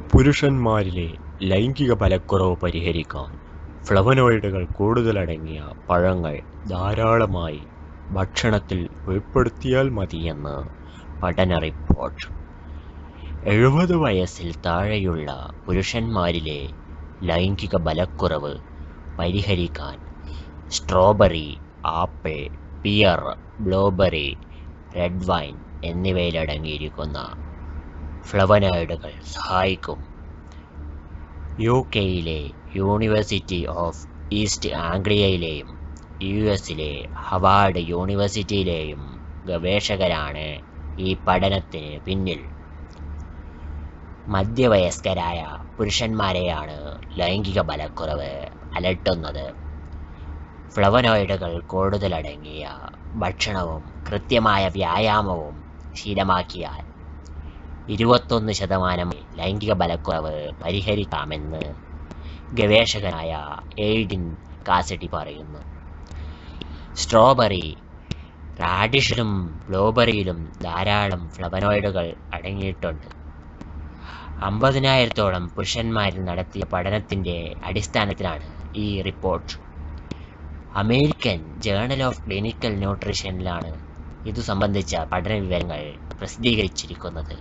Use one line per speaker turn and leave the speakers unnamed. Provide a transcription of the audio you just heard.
പുരുഷന്മാരിലെ ലൈംഗിക ബലക്കുറവ് പരിഹരിക്കാൻ ഫ്ലവനോയിഡുകൾ കൂടുതലടങ്ങിയ പഴങ്ങൾ ധാരാളമായി ഭക്ഷണത്തിൽ ഉൾപ്പെടുത്തിയാൽ മതിയെന്ന് പഠന റിപ്പോർട്ട്. 70 വയസ്സിൽ താഴെയുള്ള പുരുഷന്മാരിലെ ലൈംഗിക ബലക്കുറവ് പരിഹരിക്കാൻ strawberry, apple, pear, blueberry, red wine എന്നിവയിലടങ്ങിയിരിക്കുന്ന ഫ്ലവനോയിഡുകൾ സഹായിക്കും. യുകെയിലെ യൂണിവേഴ്സിറ്റി ഓഫ് ഈസ്റ്റ് ആംഗ്ലിയയിലെയും യുഎസിലെ ഹവാർഡ് യൂണിവേഴ്സിറ്റിയിലെയും ഗവേഷകരാണ് ഈ പഠനത്തിന് പിന്നിൽ. മധ്യവയസ്കരായ പുരുഷന്മാരെയാണ് ലൈംഗിക ബലക്കുറവ് അലട്ടുന്നത്. ഫ്ലവനോയിഡുകൾ കൂടുതലടങ്ങിയ ഭക്ഷണവും കൃത്യമായ വ്യായാമവും ശീലമാക്കിയാൽ 21% ലൈംഗിക ബലക്കുറവ് പരിഹരിക്കാമെന്ന് ഗവേഷകനായ എയ്ഡിൻ കാസിഡി പറയുന്നു. സ്ട്രോബെറി, റാഡിഷിലും ബ്ലൂബെറിയിലും ധാരാളം ഫ്ലവനോയിഡുകൾ അടങ്ങിയിട്ടുണ്ട്. 50,000-ഓളം പുരുഷന്മാരിൽ നടത്തിയ പഠനത്തിന്റെ അടിസ്ഥാനത്തിലാണ് ഈ report. American journal of clinical ന്യൂട്രീഷനിലാണ് ഇതു സംബന്ധിച്ച പഠന വിവരങ്ങൾ പ്രസിദ്ധീകരിച്ചിരിക്കുന്നത്.